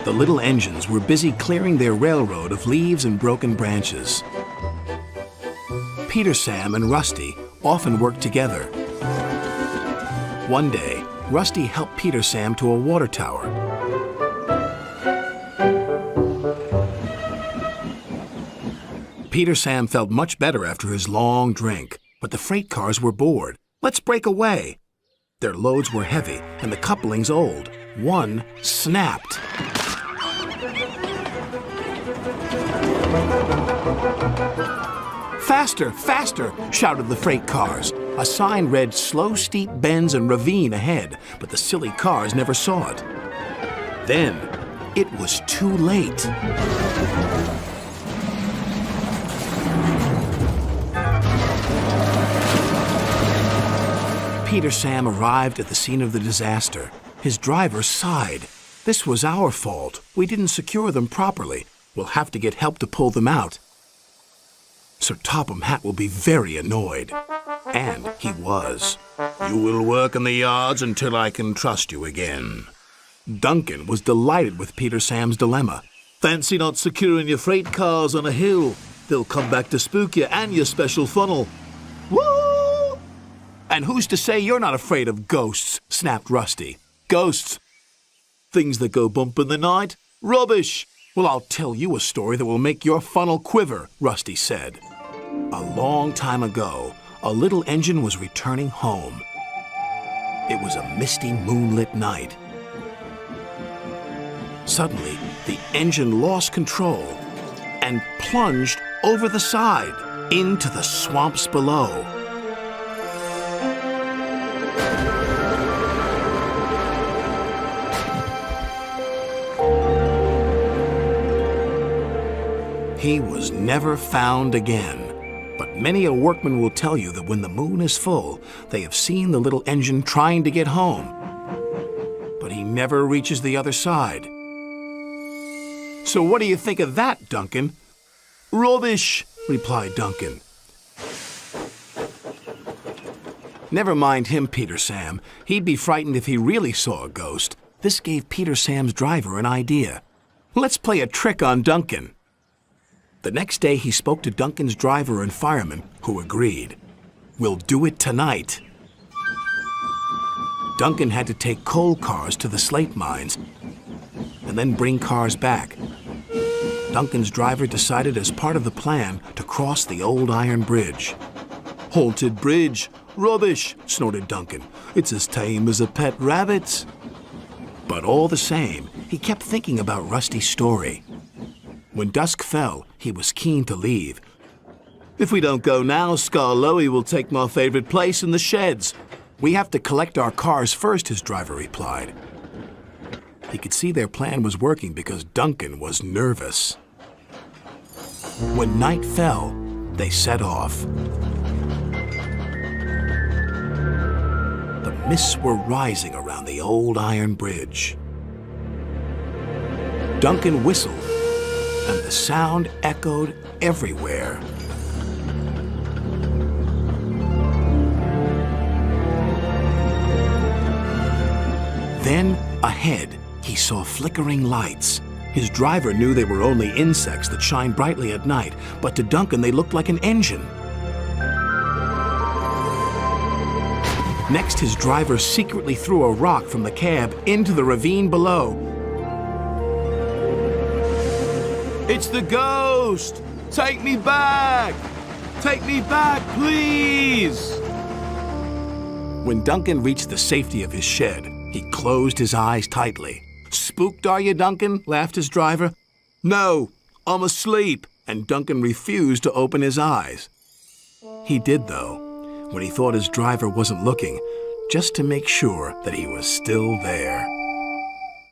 The little engines were busy clearing their railroad of leaves and broken branches. Peter, Sam, and Rusty often worked together. One day, Rusty helped Peter Sam to a water tower. Peter Sam felt much better after his long drink, but the freight cars were bored. Let's break away. Their loads were heavy and the couplings old. One snapped. Faster, faster, shouted the freight cars. A sign read slow steep bends and ravine ahead, but the silly cars never saw it. Then, it was too late. Peter Sam arrived at the scene of the disaster. His driver sighed. This was our fault. We didn't secure them properly. We'll have to get help to pull them out. Sir Topham Hatt will be very annoyed. And he was. You will work in the yards until I can trust you again. Duncan was delighted with Peter Sam's dilemma. Fancy not securing your freight cars on a hill. They'll come back to spook you and your special funnel. Woo! And who's to say you're not afraid of ghosts? Snapped Rusty. Ghosts? Things that go bump in the night? Rubbish! Well, I'll tell you a story that will make your funnel quiver, Rusty said. A long time ago, a little engine was returning home. It was a misty, moonlit night. Suddenly, the engine lost control and plunged over the side into the swamps below. He was never found again. But many a workman will tell you that when the moon is full, they have seen the little engine trying to get home. But he never reaches the other side. So what do you think of that, Duncan? Rubbish, replied Duncan. Never mind him, Peter Sam. He'd be frightened if he really saw a ghost. This gave Peter Sam's driver an idea. Let's play a trick on Duncan. The next day, he spoke to Duncan's driver and fireman, who agreed. We'll do it tonight. Duncan had to take coal cars to the slate mines and then bring cars back. Duncan's driver decided as part of the plan to cross the old iron bridge. Haunted bridge. Rubbish, snorted Duncan. It's as tame as a pet rabbit. But all the same, he kept thinking about Rusty's story. When dusk fell, he was keen to leave. If we don't go now, Scarloey will take my favorite place in the sheds. We have to collect our cars first, his driver replied. He could see their plan was working because Duncan was nervous. When night fell, they set off. The mists were rising around the old iron bridge. Duncan whistled, and the sound echoed everywhere. Then, ahead, he saw flickering lights. His driver knew they were only insects that shine brightly at night, but to Duncan they looked like an engine. Next, his driver secretly threw a rock from the cab into the ravine below. It's the ghost! Take me back! Take me back, please! When Duncan reached the safety of his shed, he closed his eyes tightly. Spooked, are you, Duncan? Laughed his driver. No, I'm asleep. And Duncan refused to open his eyes. He did, though, when he thought his driver wasn't looking, just to make sure that he was still there.